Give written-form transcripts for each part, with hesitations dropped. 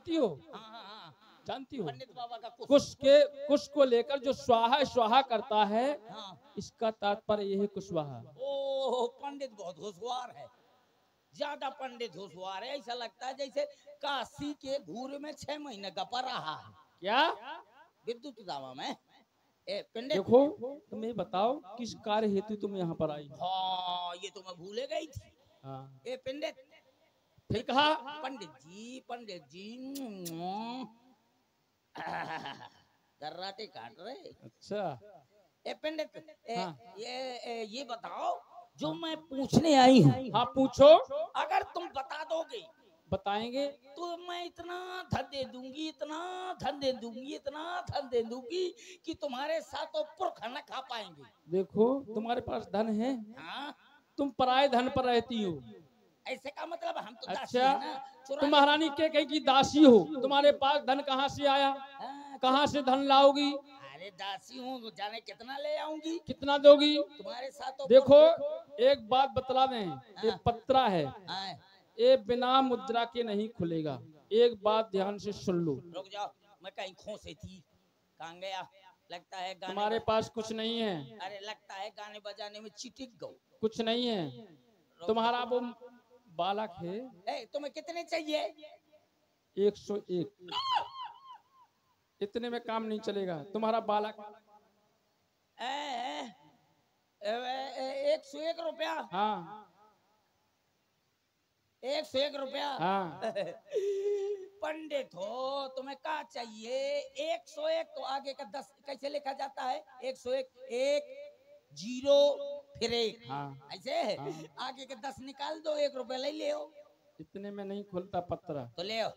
जानती हो? हाँ, जानती हो? पंडित बाबा का कुश को लेकर जो स्वाहा स्वाहा करता है, हाँ। इसका तात्पर्य यह है कुशवाहा। ओ पंडित बहुत होशियार है, ज्यादा पंडित होशियार है। ऐसा लगता है जैसे काशी के घूर में 6 महीने का पड़ रहा है। क्या? विद्युत दावा में पंडित। देखो, तुम्हें बताओ किस कार्य हेतु तुम यहाँ पर आई? हाँ ये तो मैं भूले गई थी। हाँ। पंडित फिर कहा, पंडित जी कर्राटे काट रहे। अच्छा। पंडित हाँ। ये बताओ जो मैं पूछने आई हूँ। हाँ पूछो। अगर तुम बता दोगे बताएंगे। तो मैं इतना धन दे दूंगी, इतना धन दे दूंगी, इतना धन दे दूंगी कि तुम्हारे साथ तो पुरख न खा पाएंगे। देखो, तुम्हारे पास धन है। हाँ? तुम पराये धन पर रहती हो। ऐसे का मतलब हम तो दासी अच्छा, है ना। तुम महारानी के कहीं की दासी हो, तुम्हारे पास धन कहाँ से आया? कहाँ से धन लाओगी? अरे दासी हूँ, जाने कितना ले आऊंगी। कितना दोगी? तुम्हारे साथ तो देखो, एक बात बतला दें, ये पत्रा है, हाँ। ये बिना मुद्रा के नहीं खुलेगा। एक बात ध्यान से सुन लो। रुक जाओ, मैं कहीं खोसे थी, कहाँ गया? लगता है गाने तुम्हारे पास कुछ नहीं है। अरे लगता है गाने बजाने में चिटिक गो। कुछ नहीं है। तुम्हारा वो बालक है। तुम्हें कितने चाहिए? 101। इतने में काम नहीं चलेगा। तुम्हारा बालक 101 रुपया। हाँ। 101 रुपया। हाँ। पंडित हो, तुम्हें क्या चाहिए? 101 तो आगे का 10 कैसे लिखा जाता है? 101 1 0 फिर 1। हाँ। ऐसे हाँ। आगे के 10 निकाल दो, 1 रुपया ले ले। इतने में नहीं खुलता पत्रा। तो ले आओ।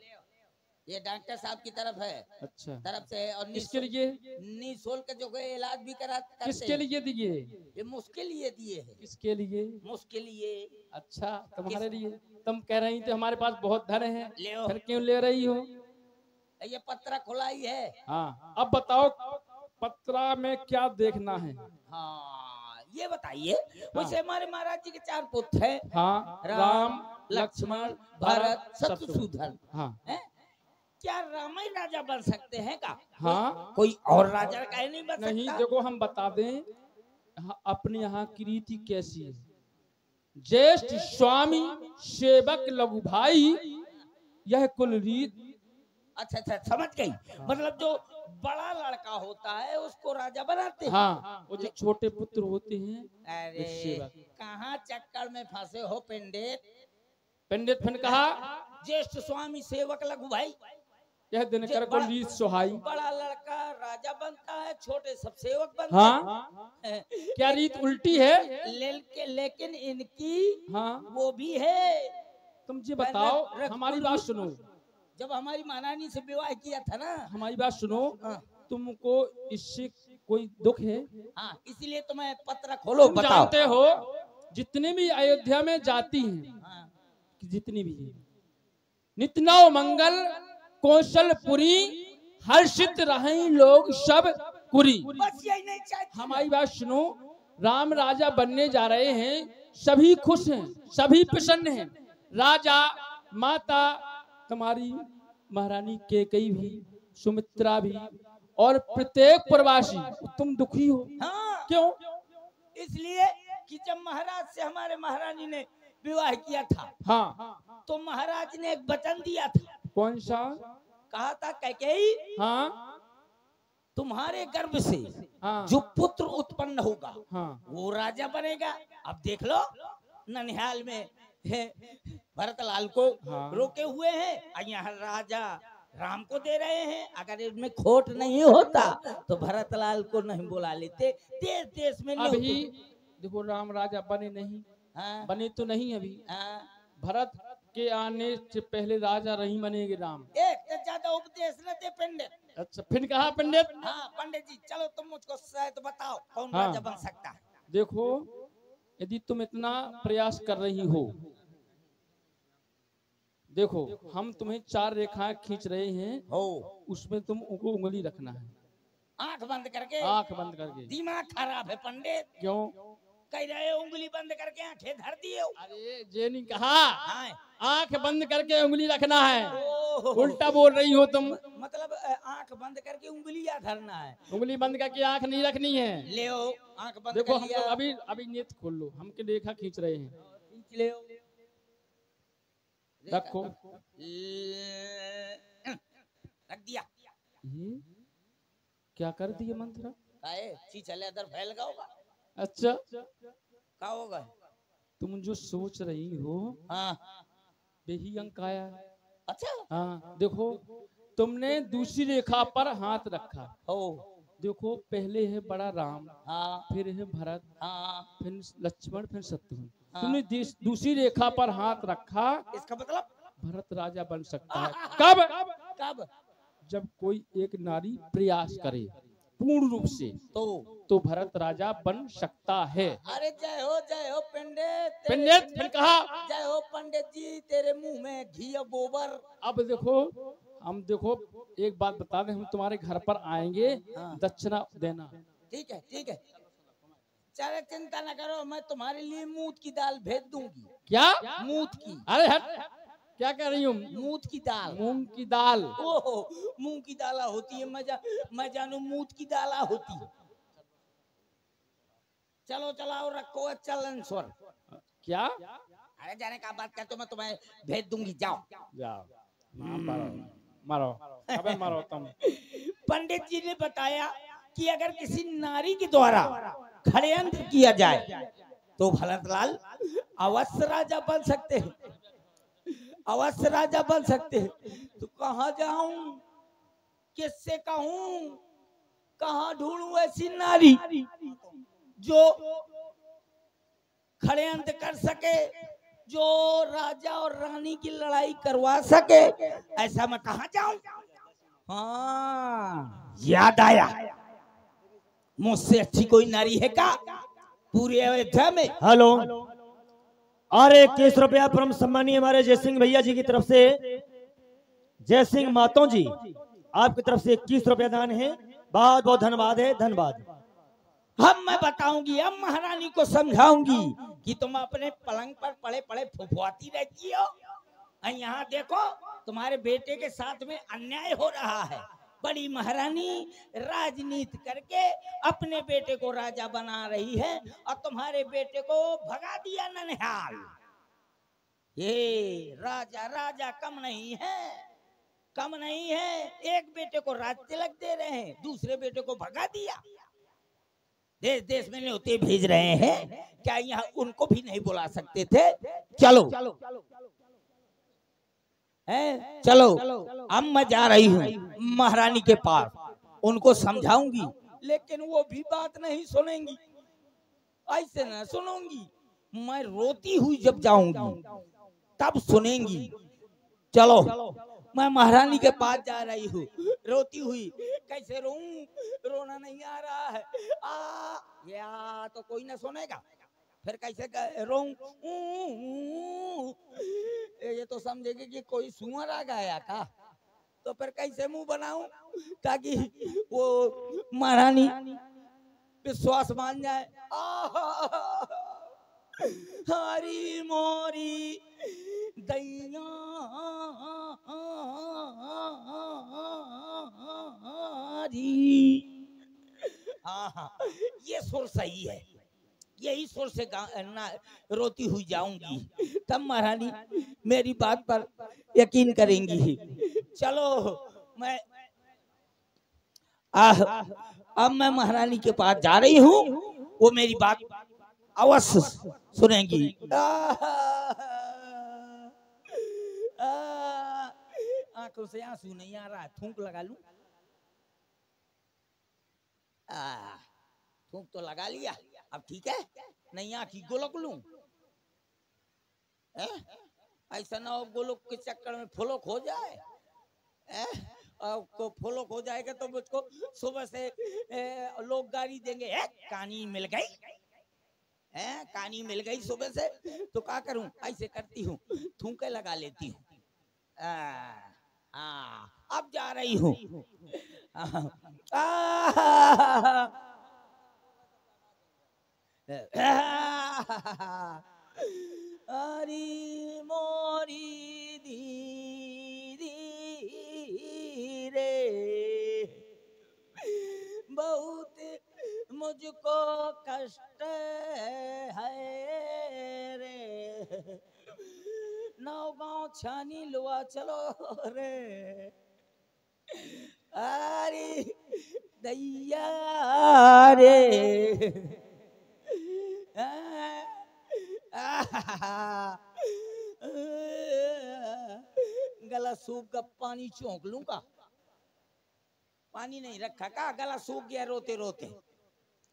ये डॉक्टर साहब की तरफ है। अच्छा। तरफ से है। और किसके लिए? निःशुल्क जो है इलाज भी करते। किसके लिए दिए? ये मुश्किल ये दिए है। किसके लिए? मुश्किल ये। अच्छा, तुम्हारे लिए। तुम कह रही थी हमारे पास बहुत धन है, फिर क्यों ले रही हो? ये पत्रा खुला ही है। हाँ। अब बताओ पत्रा में क्या देखना है? हाँ ये बताइए। हाँ। वैसे हमारे महाराज जी के 4 पुत्र हैं। हाँ, राम, लक्ष्मण, भरत, शत्रुघ्न। हाँ। क्या राम ही राजा बन सकते हैं का? हाँ। कोई और राजा का नहीं बन सकता? नहीं, देखो हम बता दें, अपने यहाँ की रीति कैसी है। ज्येष्ठ स्वामी सेवक लघु भाई, यह कुल रीत। अच्छा समझ गई। मतलब जो बड़ा लड़का होता है उसको राजा बनाते हैं। हाँ, वो जो छोटे पुत्र होते हैं। अरे कहाँ चक्कर में फंसे हो पंडित? पंडित फिर कहा, ज्येष्ठ स्वामी सेवक लघु भाई, यह दिनकर को रीत सुहाई। बड़ा लड़का राजा बनता है, छोटे सब सेवक बनते हाँ। हैं। क्या रीत उल्टी है? लेकिन इनकी हाँ वो भी है। तुम जी बताओ, हमारी बात सुनो। जब हमारी महारानी से विवाह किया था ना, हमारी बात सुनो। तुमको इससे कोई दुख है? हाँ, इसीलिए तो मैं पत्र खोलो। तुम जानते हो जितने भी अयोध्या में जाती हैं, जितनी भी है, नितनौ मंगल कौशलपुरी, हर्षित रहें लोग सब कुरी। बस यही नहीं चाहिए। हमारी बात सुनो, राम राजा बनने जा रहे हैं, सभी खुश हैं, सभी प्रसन्न हैं। राजा, माता, तुम्हारी महारानी कैकेयी भी, सुमित्रा भी, और प्रत्येक प्रवासी। तुम दुखी हो। हाँ। क्यों? इसलिए कि जब महाराज से हमारे महारानी ने विवाह किया था, हाँ, तो महाराज ने एक वचन दिया था। कौन सा? कहा था कैकेयी, हाँ, तुम्हारे गर्भ से हाँ, जो पुत्र उत्पन्न होगा, हाँ, वो राजा बनेगा। अब देख लो, ननिहाल में भरतलाल को हाँ, रोके हुए हैं और यहाँ राजा राम को दे रहे हैं। अगर इसमें खोट नहीं होता तो भरतलाल को नहीं बुला लेते। देश देश में अभी देखो राम राजा बने नहीं। हाँ? बने तो नहीं अभी। हाँ? भरत के आने से पहले राजा नहीं बनेंगे राम। एक से ज्यादा उपदेश न दे पंडित। अच्छा, फिर कहा पंडित। हाँ पंडित जी, चलो तुम मुझको शायद बताओ कौन हाँ। राजा बन सकता है। देखो, यदि तुम इतना प्रयास कर रही हो, देखो हम तुम्हें 4 रेखाएं खींच रहे हैं, उसमें तुम उनको उंगली रखना है। आंख बंद करके? आंख बंद करके। दिमाग खराब है पंडित। क्यों? कह रहे हो उंगली बंद करके आंखें धर दिए हो। अरे जे नहीं कहा, हाँ। आंख बंद करके उंगली रखना है। ओहो। उल्टा बोल रही हो तुम। मतलब आंख बंद करके उंगली या धरना है। उंगली बंद करके आंख नहीं रखनी है। ले आंख बंद देखो कर हम लिया। लोग अभी अभी नेत्र खोल लो, हम के रेखा खींच रहे हैं। खींच ले रखो। रख दिया। ये क्या कर दिए मंत्र? काहे चीचले अंदर फैल गया होगा। अच्छा, क्या होगा? तुम जो सोच रही हो, हाँ। वही अंक आया। अच्छा। हाँ देखो, तुमने दूसरी रेखा पर हाथ रखा। हो। देखो पहले है बड़ा राम, हाँ। फिर है भरत, हाँ। फिर लक्ष्मण, फिर शत्रुघ्न। हाँ। तुमने दूसरी रेखा पर हाथ रखा, इसका मतलब भरत राजा बन सकता है। कब? कब? जब कोई एक नारी प्रयास करे पूर्ण रूप से, तो भरत राजा बन सकता है। अरे जय हो पंडित। पंडित फिर कहा, जय हो पंडित जी, तेरे मुंह में घी और गोबर। अब देखो, हम देखो एक बात बता दें, हम तुम्हारे घर पर आएंगे। हाँ। दक्षिणा देना। ठीक है ठीक है, चलो चिंता न करो, मैं तुम्हारे लिए मूत की दाल भेज दूंगी। क्या? मूत की? अरे हट, क्या कह रही हूँ? मूत की दाल। मूंग की दाल। ओहो, मूंग की दाला होती है। मैं जानू मूत की दाला होती है। चलो चलाओ, रखो चलन स्वर। क्या? अरे जाने का बात करते, मैं तुम्हें भेज दूंगी, जाओ जाओ। मारो मारो, अबे मारो तुम। पंडित जी ने बताया कि अगर किसी नारी के द्वारा षड्यंत्र किया जाए तो भरतलाल अवश्य राजा बन सकते हैं, अवश्य राजा बन सकते हैं। तो कहाँ जाऊं, किससे कहूं, कहाँ ढूंढूं ऐसी नारी जो षड्यंत्र कर सके, जो राजा और रानी की लड़ाई करवा सके। ऐसा मैं कहाँ जाऊं? हाँ, याद आया, मुझसे अच्छी कोई नारी है क्या पूरे अयोध्या में? हेलो, अरे 21 रुपया परम सम्मानीय हमारे जय सिंह भैया जी की तरफ से, जय सिंह मातो जी आपकी तरफ से 21 रुपया दान है। बहुत बहुत धन्यवाद है, धन्यवाद। हम मैं बताऊंगी, हम महारानी को समझाऊंगी कि तुम अपने पलंग पर पड़े पड़े फुफुआती रहती हो। यहाँ देखो, तुम्हारे बेटे के साथ में अन्याय हो रहा है। बड़ी महारानी राजनीति करके अपने बेटे को राजा बना रही है और तुम्हारे बेटे को भगा दिया ननिहाल। ये राजा राजा कम नहीं है, कम नहीं है। एक बेटे को राज तिलक दे रहे हैं, दूसरे बेटे को भगा दिया। देश देश में न्योते भेज रहे हैं, क्या यहाँ उनको भी नहीं बुला सकते थे? चलो है, चलो अब मैं जा रही हूँ महारानी के पास, उनको समझाऊंगी, लेकिन वो भी बात नहीं सुनेंगी। ऐसे ना सुनूंगी, मैं रोती हुई जब जाऊंगी तब सुनेंगी। चलो मैं महारानी के पास जा रही हूँ, रोती हुई। कैसे रोऊं, रोना नहीं आ रहा है। या तो कोई ना सुनेगा, फिर कैसे रोऊं? ये तो समझेगी कि कोई सुअर आ गया का, तो फिर कैसे मुंह बनाऊं ताकि वो महारानी विश्वास मान जाए। हरी मोरी दैया ये सुर सही है, यही सुर से रोती हुई जाऊंगी, तब महारानी मेरी बात पर यकीन करेंगी। चलो मैं अब मैं महारानी के पास जा रही हूँ, वो मेरी बात अवश्य सुनेंगी। आंखों से आंसू नहीं आ रहा, थूक लगा लूं? थूक तो लगा लिया, अब ठीक है। नहीं आंखी गोलक लूं? ऐसा ना हो गोलक के चक्कर में फुलक हो जाए। को फुलक हो जाएगा तो मुझको सुबह से लोग गाली देंगे, कहानी मिल गई, कहानी मिल गई सुबह से। तो क्या करूं, ऐसे करती हूँ, थूके लगा लेती हूँ। अब जा रही हूँ। अरे मोरी दीदी रे बहुत मुझको कष्ट है रे, नौगांव छानी लुआ चलो रे, अरे दैया रे, गला सूख का पानी चौंक लूंगा, पानी नहीं रखा का, गला सूख गया रोते रोते,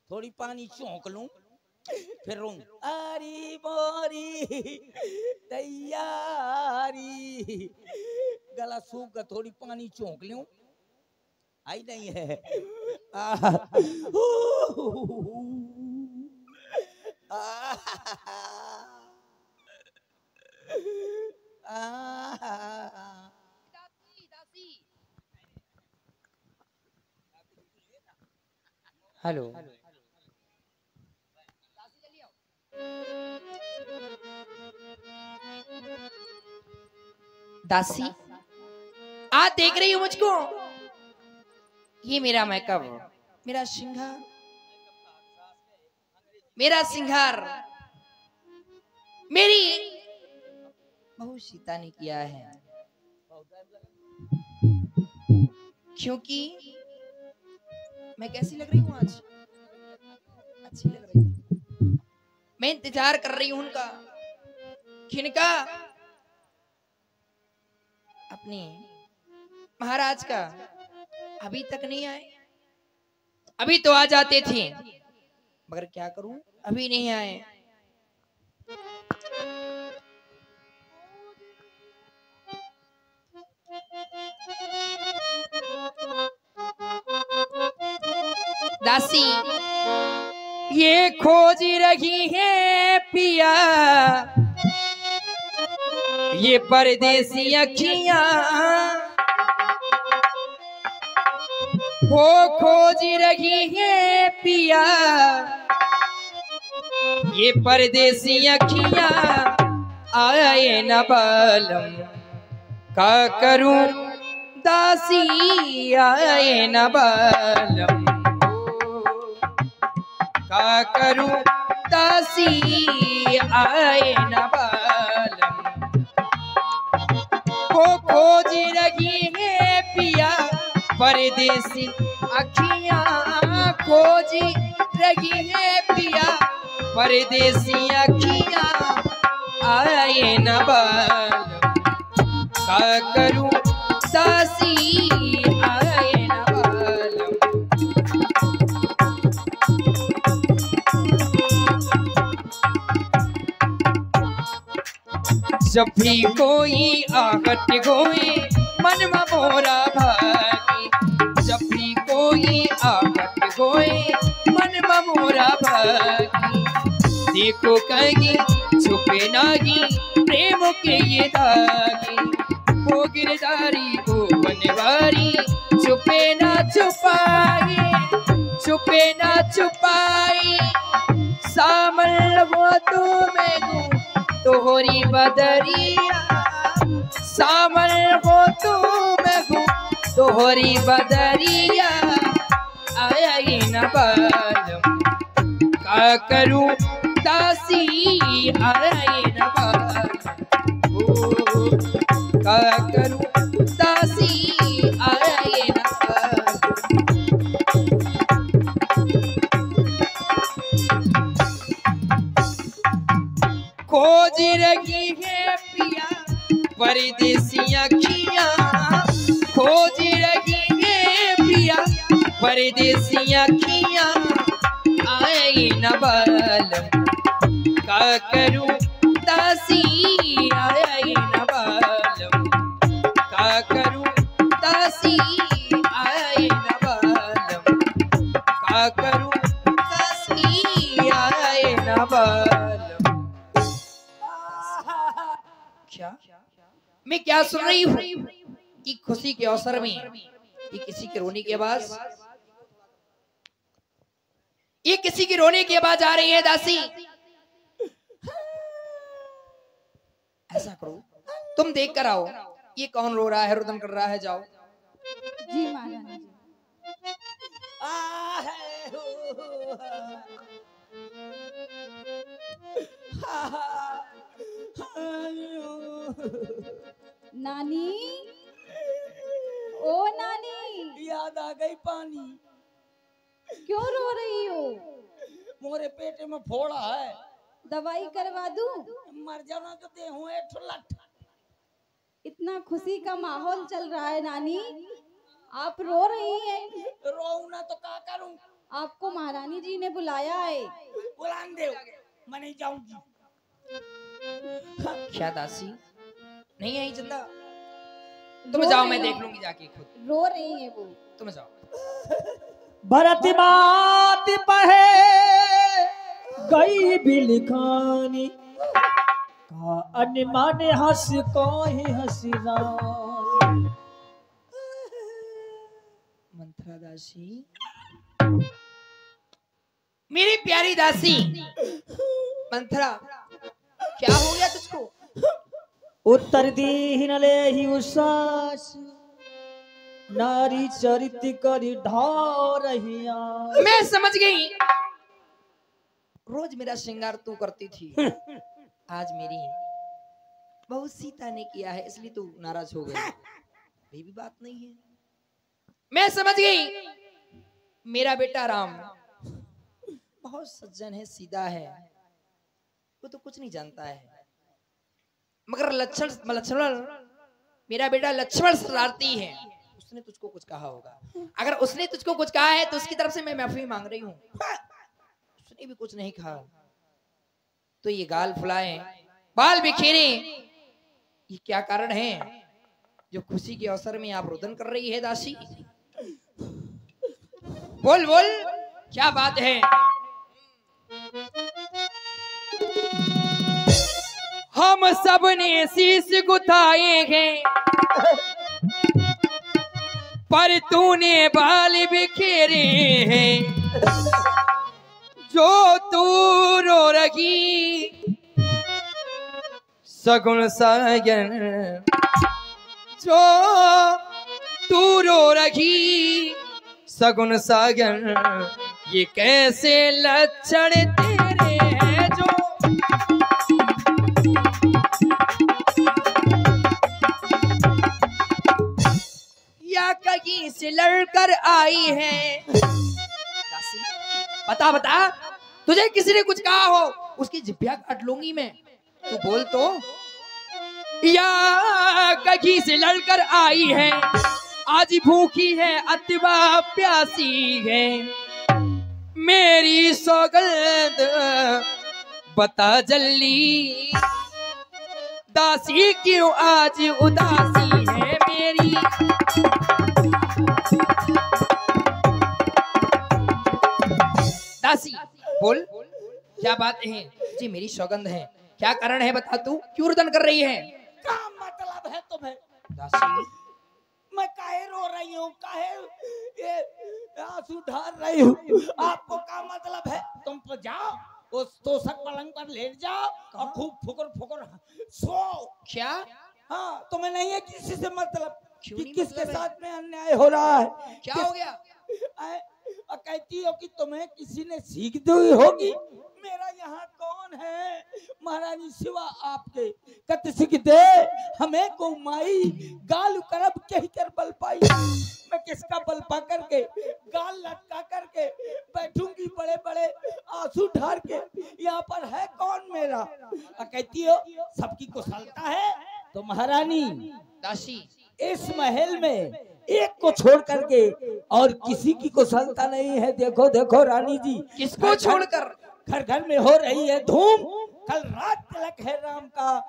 थोड़ी पानी चौंक लूं फिर रू, अरे मोरी तैयारी, गला सूख का थोड़ी पानी चौंक लूं, आई नहीं है। हेलो दासी, आज देख रही हो मुझको, ये मेरा मेकअप, मेरा श्रृंगार, मेरा श्रृंगार मेरी बहू सीता ने किया है, क्योंकि मैं कैसी लग रही हूँ आज, अच्छी लग रही हूँ। मैं इंतजार कर रही हूँ उनका, किनका, अपने महाराज का, अभी तक नहीं आए, अभी तो आ जाते थे, मगर क्या करूं, अभी नहीं आए। दासी, ये खोज रही है पिया, ये परदेसी अखियां, वो खोज रही है पिया, ये परदेसी अखियां, आए न बालम का करूं दासी, आए न बालम का करूं दासी, आए न बालम, वो खोज रही है पिया, परदेसी अखियां, खोज रही है पिया, परदेसी अखियां, आए न बालम का करूं दासी, आए न बालम। जब भी कोई आहट होए मन में मोरा भागी, जब भी कोई आहट होए मन में मोरा भागी, देखो कहीं छुपे नाही प्रेम के ये धागे, वो गिरधारी वो बनवारी, छुपे ना छुपाए, छुपे ना छुपाए, सामल वो तू मैं हूँ तोहरी बदरिया, सामल हो तू मैं हूँ तोहरी बदरिया, आया ये न बालम का करूं दासी, आया ये न बालम का करूं दासी, आया ये न बालम। खोज रही है पिया परदेसी अखियां, खोज रही है पिया परदेसी अखियां, आए न बालम का करूं दासी, आए न बालम का करूं दासी, आए न बालम का करूं दासी, आए न बालम। क्या मैं क्या सुन रही हूँ कि खुशी के अवसर में ये किसी के रोने की आवाज, ये किसी की रोने की आवाज आ रही है दासी, ऐसा करो, तुम देख कर आओ ये कौन रो रहा है, रुदन कर रहा है। जाओ। जी महारानी जी। नानी, ओ नानी, याद आ गई पानी। क्यों रो रही हो? मोरे पेटे में फोड़ा है, दवाई करवा दूं? मर जाना तो दे हूँ एक ठुलट। इतना खुशी का माहौल चल रहा है नानी, आप रो रही हैं। रोऊं ना तो क्या करूं? आपको महारानी जी ने बुलाया है। बुलान दे, मैं नहीं जाऊंगी। क्या दासी नहीं आई जिंदा? तुम जाओ, मैं देख लूंगी जाके खुद। रो रही है वो। तुम जाओ। भरत मात पहे गई बिलखानी का अनमान हंस कोई हंसना। मंत्रा दासी, मेरी प्यारी दासी मंत्रा, क्या हो गया तुझको? उत्तर दी न ले ही उसास नारी चरित्र करी ढा रहिया। मैं समझ गई, रोज मेरा श्रृंगार तू करती थी, आज मेरी बहुत सीता ने किया है इसलिए तू नाराज हो गई। ये भी बात नहीं है। मैं समझ गई, मेरा बेटा राम बहुत सज्जन है, सीधा है, वो तो कुछ नहीं जानता है। मगर लक्ष्मण, मेरा बेटा लक्ष्मण शरारती है, उसने तुझको कुछ कहा होगा। अगर उसने तुझको कुछ कहा है तो उसकी तरफ से मैं माफी मांग रही हूँ। उसने भी कुछ नहीं कहा तो ये गाल फुलाए, बाल बिखेरे, ये क्या कारण है जो खुशी के अवसर में आप रुदन कर रही है दासी? बोल बोल, क्या बात है? हम सब ने शीश गुथाए हैं पर तूने बाल बिखेरे हैं। जो तू रो रही सगुन साजन, जो तू रो रही सगुन साजन, ये कैसे लक्षण तेरे हैं जो या कहीं से लड़कर आई है। दासी बता बता, तुझे किसी ने कुछ कहा हो उसकी जिभ्या काट लूंगी मैं, तू बोल तो। या कहीं से लड़कर आई है, आज भूखी है अथवा प्यासी है, मेरी सौगंध बता जल्दी, दासी क्यों आज उदासी है मेरी। दासी बोल, क्या बात है? जी मेरी सौगंध है, क्या कारण है बता, तू क्यों रुदन कर रही है? क्या मतलब है तुम्हें? दासी मैं काहे रो रही हूँ, काहे ये आंसू ढार रही हूँ, आपको क्या मतलब है? तुम तो जाओ उस तोशक पलंग पर लेट जाओ और खूब फुकर फुकर सो। क्या? हाँ, तुम्हें नहीं है किसी से मतलब क्यों कि नहीं किसके मतलब है? साथ में अन्याय हो रहा है? क्या हो गया? और कहती हो कि तुम्हें किसी ने सीख दी होगी। मेरा यहाँ कौन है महारानी सिवा आपके? कत सीख दे हमें को माई, गाल करब कही कर बल पाई। मैं किसका बल पा करके गाल लटका करके बैठूंगी बड़े बड़े आंसू ढार के? यहाँ पर है कौन मेरा? और कहती हो सबकी कुशलता है तो महारानी दासी इस महल में एक को छोड़ करके और किसी की कुशलता नहीं है। देखो देखो रानी जी, किसको छोड़कर? घर घर में हो रही है धूम। कल रात तिलक है राम का,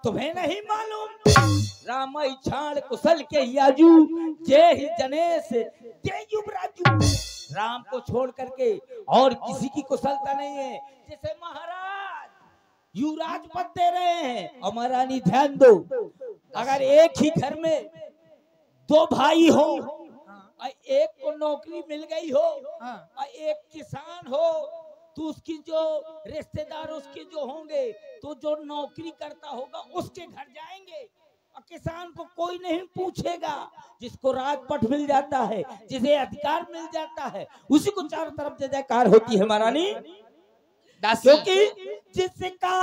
तुम्हें नहीं मालूम? राम छाड़ कुशल के याजू, जय ही जनेश जय युवराजू। राम को छोड़ करके और किसी की कुशलता नहीं है। जैसे महाराज युवराज पद दे रहे हैं और महारानी ध्यान दो, अगर एक ही घर में दो भाई हो और एक को नौकरी मिल गई हो और एक किसान हो तो उसकी जो रिश्तेदार उसके जो होंगे, तो जो नौकरी करता होगा उसके घर जाएंगे। और किसान को कोई नहीं पूछेगा। जिसको राजपट मिल जाता है, जिसे अधिकार मिल जाता है, उसी को चारों तरफ जय जयकार होती है महारानी। क्योंकि जिसका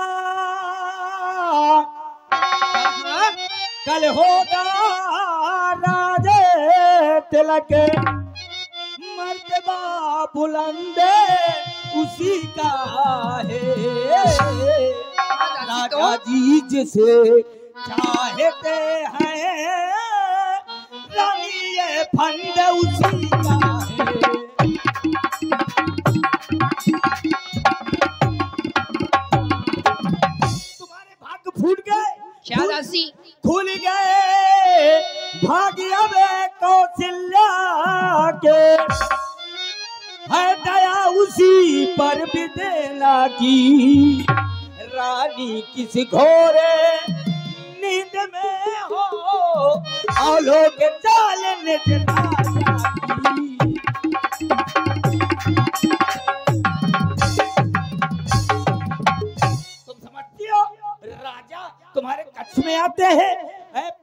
कल होगा राजे तिलक, मर्तबा बुलंदे उसी का है। राजा जी जिसे चाहते हैं, रानी ये फंड उसी का है। तुम्हारे भाग्य फूट गए, क्या दासी? खुल गए भाग्य में कौशल्या के, है दया उसी पर भी देना की। रानी किसी घोरे नींद में हो, आलोक चाल तुम समझती हो? राजा तुम्हारे कच्छ में आते हैं,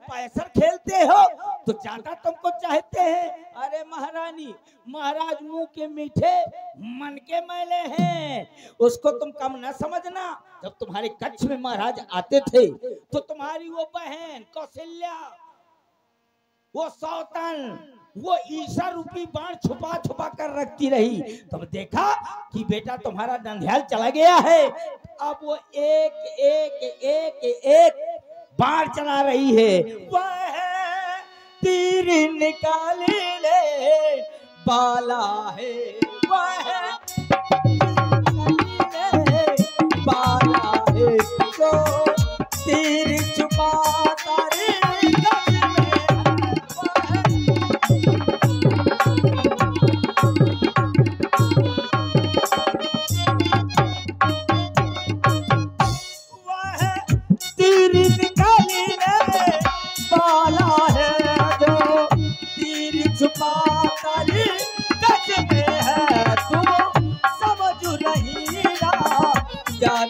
पैसर खेलते हो तो ज्यादा तुमको चाहते हैं। अरे महारानी, महाराज मुंह के मीठे मन के मैले हैं, उसको तुम कम न समझना। जब तुम्हारे कच्छ में महाराज आते थे तो तुम्हारी वो बहन कौशल्या, वो सौतन, वो ईशा रूपी बाण छुपा छुपा कर रखती रही। तब देखा कि बेटा तुम्हारा नंदयाल चला गया है, अब वो एक एक एक एक बाण चला रही है। वह तीर निकाले ले बाला है, वह बाला है, तो तीर छुपाता रे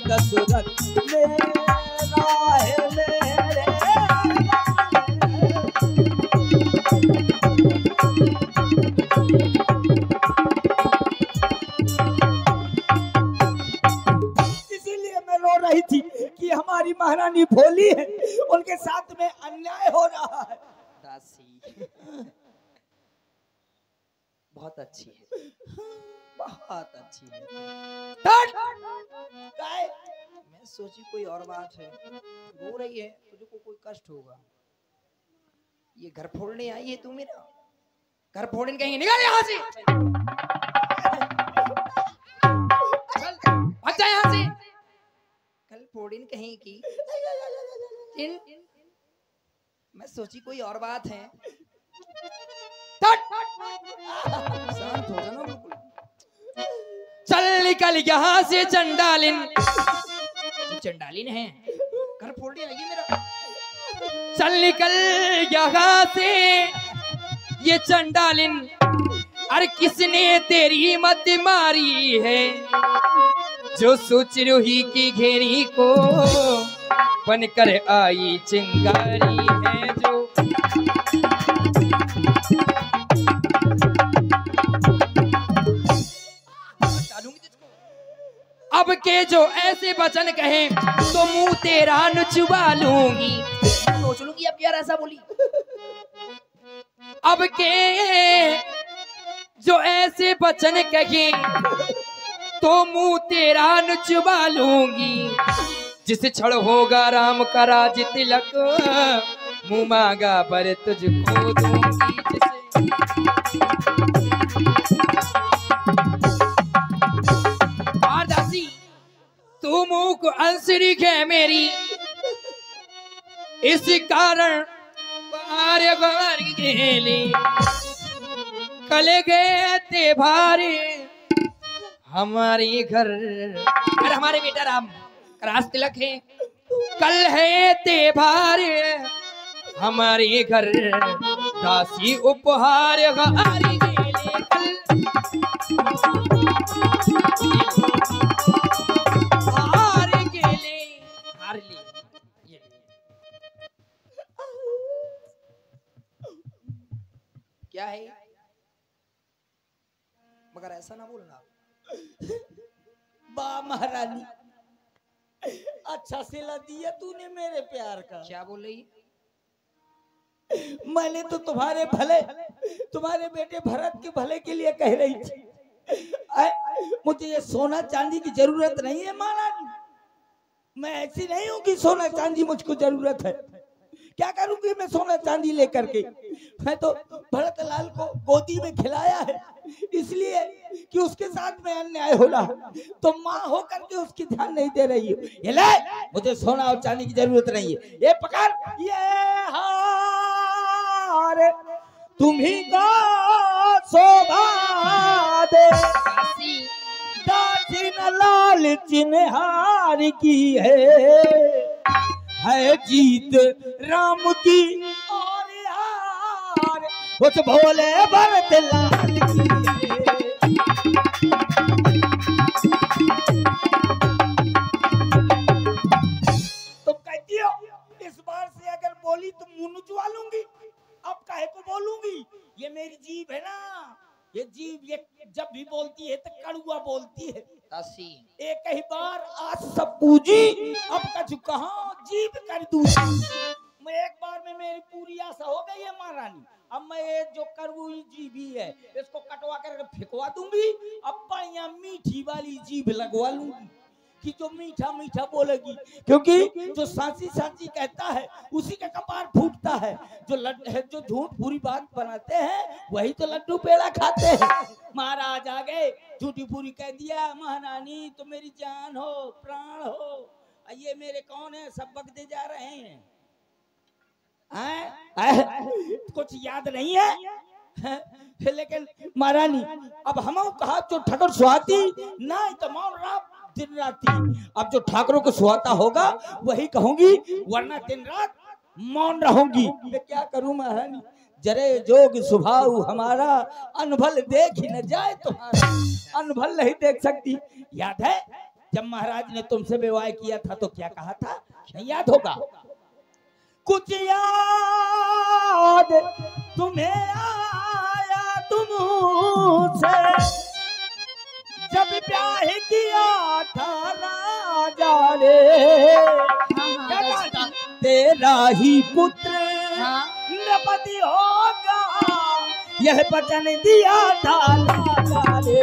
दशरथ मेरा है मेरे। इसीलिए मैं रो रही थी कि हमारी महारानी भोली है, उनके साथ में अन्याय हो रहा है। दासी बहुत अच्छी है, बहुत अच्छी है। मैं सोची कोई और बात है, रो रही है, तुझे को कोई कष्ट होगा। ये घर फोड़ने आई है तू मेरा, घर फोड़ने कहेंगे निकल यहाँ से, चल भाग जा यहाँ से। कल फोड़ने कहेंगी, मैं सोची कोई और बात है। शांत हो जाना बिल्कुल। चल निकल यहाँ से चंडालिन, चंडालिन है, घर फोड़ दिया ये मेरा। चल निकल यहाँ से ये चंडालिन, अरे किसने तेरी मत मारी है, जो सोच रूही की घेरी को बनकर आई चिंगारी है। जो अब के जो ऐसे वचन कहे तो मुंह तेरा नुचवा लूंगी, सोच लूंगी अब यार ऐसा बोली। अब के जो ऐसे वचन कहे तो मुंह तेरा नुचवा लूंगी, जिसे छड़ होगा राम का राज तिलक, मुंह मांगा पर तुझको दूंगी। दासी तू मुंह को अंसरी है मेरी, इस कारण बारे बार गेली कल गए ते भारे हमारे घर। अरे हमारे बेटा राम राज तिलक है, कल है ते भारे हमारे घर, दासी उपहार हारी गेले कल। क्या है? मगर ऐसा ना बोलना। वाह महारानी, अच्छा सिला दिया तूने मेरे प्यार का। क्या बोल रही है? मैंने तो तुम्हारे भले, तुम्हारे बेटे भरत के भले के लिए कह रही थी। मुझे ये सोना चांदी की जरूरत नहीं है महारानी। मैं ऐसी नहीं हूँ कि सोना चांदी मुझको जरूरत है। क्या करूंगी मैं सोना चांदी लेकर के? मैं तो भरत लाल को गोदी में खिलाया है इसलिए कि उसके साथ में अन्याय हो रहा है, तो माँ होकर के उसकी ध्यान नहीं दे रही है। ये ले, मुझे सोना और चांदी की जरूरत नहीं है। ये पकड़, ये हार तुम्ही को शोभा दे, दासिन लाल चिन्हार की है जीत राम की और हार उस भोले भरत लाल की है। तुम कहती हो इस बार से अगर बोली तो मुंह नुचवा लूंगी। अब काहे को बोलूंगी? ये मेरी जीभ है ना, ये जीभ ये जब भी बोलती है तो कड़ुआ बोलती है। दासी एक ही बार आज सब पूजी, अब कछु कहाँ जीभ कर दूसरी। मैं एक बार में मेरी पूरी आशा हो गई है महारानी। अब मैं ये जो कड़वी जीभी है इसको कटवा कर फेंकवा दूंगी। अब बढ़िया मीठी वाली जीभ लगवा लूंगी कि जो मीठा मीठा बोलेगी, क्योंकि जो सांची सांची कहता है उसी का कपार फूटता है। जो झूठ पूरी बात बनाते हैं वही तो लड्डू पेड़ा खाते हैं। महाराज आ गए, झूठी पूरी कह दिया। महारानी तो मेरी जान हो, प्राण हो। ये मेरे कौन है? सब बगदे जा रहे हैं। कुछ याद नहीं है? लेकिन महारानी अब हम कहा जो ठाकुर सुहाती ना तो मौन रात दिन राती। अब जो ठाकुरों को सुहाता होगा वही कहूंगी, वरना दिन रात मौन रहूंगी। मैं क्या करूं महारानी? जरे जोग स्वभाव हमारा, अनभल देख ही न जाए तुम्हारा। अनभल नहीं देख सकती। याद है जब महाराज ने तुमसे विवाह किया था तो क्या कहा था? नहीं याद होगा? कुछ याद तुम्हें आया तुमसे जब ब्याह किया था राजा रे, तेरा ही पुत्र नृपति होगा यह वचन दिया था राजा रे।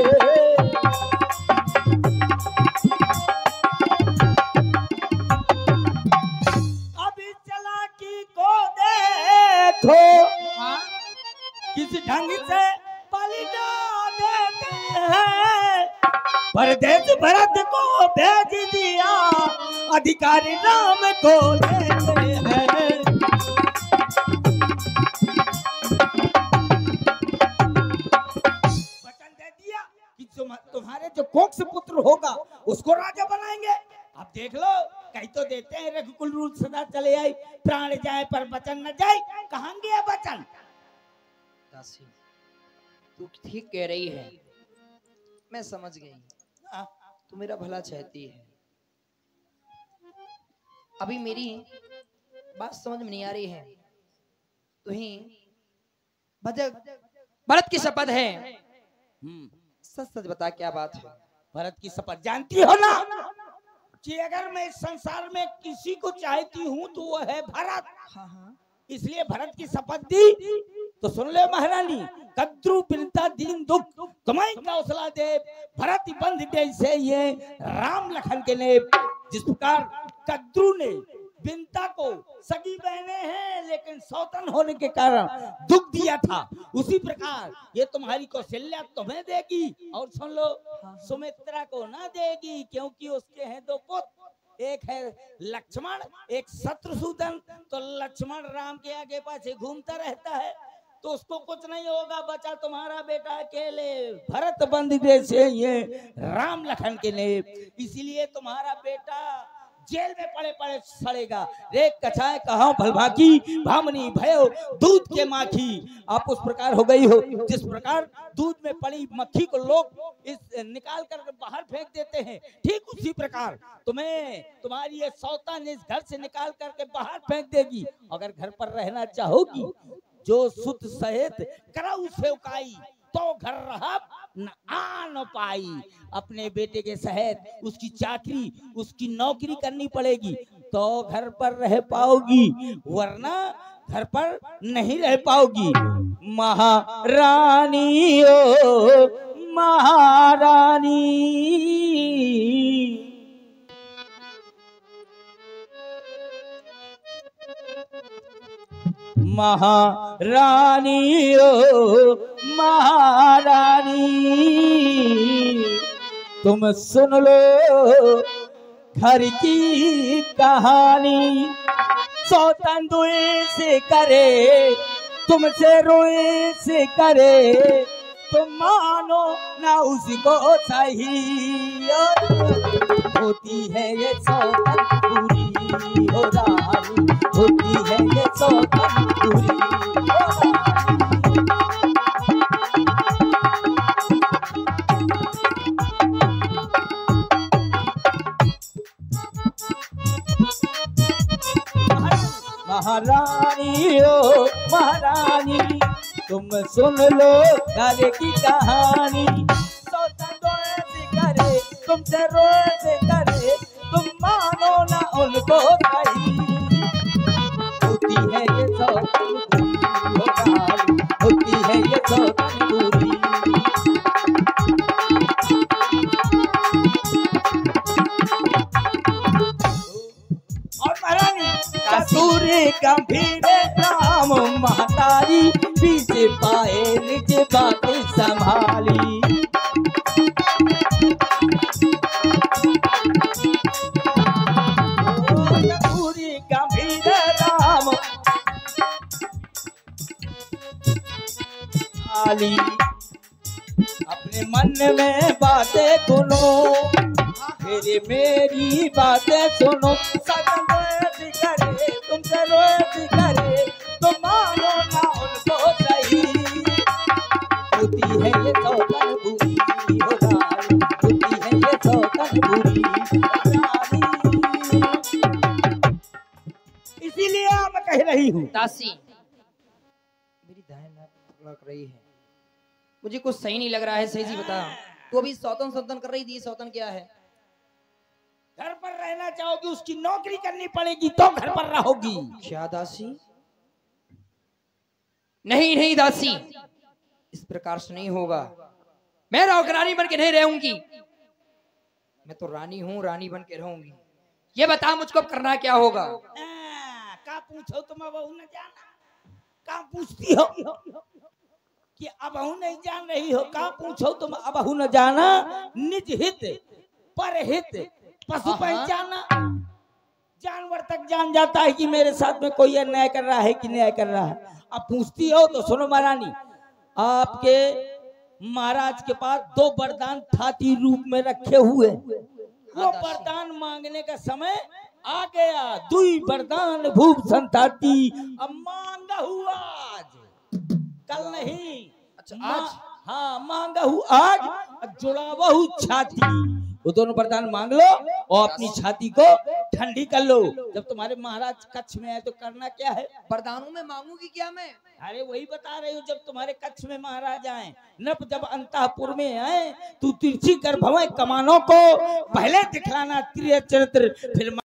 अभी चालाकी को देखो किस ढंग से पलटा देते हैं। परदेश भरत को भेज दिया, अधिकारी राम को देते हैं। वचन दे दिया कि तुम्हारे जो कोख से पुत्र होगा उसको राजा बनाएंगे। अब देख लो, कहीं तो देते हैं रघुकुल रूल सदा चले आई, प्राण जाए पर वचन न जाए। कहाँ गया वचन? दासी तू ठीक कह रही है, मैं समझ गई। तू मेरा भला चाहती है। अभी मेरी बात समझ में नहीं आ रही है। भरत की शपथ है। सच सच बता क्या बात है? भरत की शपथ जानती हो ना कि अगर मैं इस संसार में किसी को चाहती हूँ तो वो है भरत। हाँ। इसलिए भरत की शपथ दी। तो सुन ले महारानी, कद्रु पिलता दीन दुख तुम्हें कौशला दे, भरत बंध जैसे ये राम लखन के ने। जिस प्रकार कद्रु ने बिनता को सगी बहने हैं लेकिन सौतन होने के कारण दुख दिया था, उसी प्रकार ये तुम्हारी कौशल्या तुम्हें देगी। और सुन लो, सुमित्रा को ना देगी, क्योंकि उसके हैं दो पुत्र, एक है लक्ष्मण, एक शत्रुसूदन। तो लक्ष्मण राम के आगे पाछे घूमता रहता है तो उसको कुछ नहीं होगा, बचा तुम्हारा बेटा अकेले भरत बंद जैसे ये राम लखन के ने। इसीलिए तुम्हारा बेटा जेल में पड़े पड़े सड़ेगा। रे कछाए कहां भलभाकी, भामनी भयो दूध के माखी। आप उस प्रकार हो गई हो जिस प्रकार दूध में पड़ी मक्खी को लोग इस निकाल कर बाहर फेंक देते हैं, ठीक उसी प्रकार तुम्हें तुम्हारी ये सौतन इस घर से निकाल करके बाहर फेंक देगी। अगर घर पर रहना चाहोगी जो सुत सहित करऊ सेवकाई, तो घर रहा न आन पाई। अपने बेटे के सहित उसकी चाकरी, उसकी नौकरी करनी पड़ेगी तो घर पर रह पाओगी, वरना घर पर नहीं रह पाओगी। महारानी ओ महारानी, महारानी ओ महारानी, तुम सुन लो घर की कहानी। सौतन दुए से करे, तुमसे रोए से करे, तुम मानो ना उसको सही। होती है ये सौतन पूरी हो रानी, होती है ये सौतन पूरी हो रानी। महारानी ओ महारानी, तुम सुन लो घर की कहानी। सौतन रोए से करे, तुमसे रोए से करे, तुम मानो ना उनको सही। होती है ये सौतन पूरी हो रानी, होती है ये सौतन पूरी। और महारानी कसूर गंभीर राम महतारी, पीछे पाए निज बातें संभाली। कसूर गंभीर राम आली, अपने मन में बातें सुनो, फिर मेरी बातें सुनो। सदन रोए करे, तुमसे रोए करे, तुम मानो ना उनको सही। होती है ये सौतन बुरी हो रानी, होती है ये सौतन बुरी रानी। इसीलिए मैं कह रही हूँ दासी, मेरी दाएं नाक लग रही है, मुझे कुछ सही नहीं लग रहा है। सही जी बता, तू अभी सौतन सौतन कर रही थी, सौतन क्या है? घर पर रहना चाहोगी, उसकी नौकरी करनी पड़ेगी तो घर पर रहोगी। क्या दासी? नहीं नहीं दासी, इस प्रकार से नहीं होगा। मैं नौकरानी बन के नहीं रहूंगी, मैं तो रानी हूँ, रानी बन के रहूंगी। ये बता मुझको अब करना क्या होगा? का पूछो तुम अब न जाना, का पूछती हो कि अब नहीं जान रही हो? का पूछो तुम अब न जाना, निज हित पर हित पशु पहचाना। जानवर तक जान जाता है कि मेरे साथ में कोई अन्याय कर रहा है कि न्याय कर रहा है। अब पूछती हो तो सुनो महारानी, आपके महाराज के पास 2 वरदान थाती रूप में रखे हुए, वो वरदान मांगने का समय आ गया। 2 वरदान भूप संताती, अब मांगा हुआ आज, कल नहीं। अच्छा आज? हाँ मांगा हुआ आज, जुड़ावा हूँ छाती। वो दोनों वरदान मांग लो और अपनी छाती को ठंडी कर लो। जब तुम्हारे महाराज कच्छ में आए तो करना क्या है? वरदानों में मांगूंगी क्या मैं? अरे वही बता रही हूँ, जब तुम्हारे कच्छ में महाराज आए, नप जब अंतःपुर में आए, तू तिरछी कर भवें कमानों को, पहले दिखलाना त्रिय चरित्र, फिर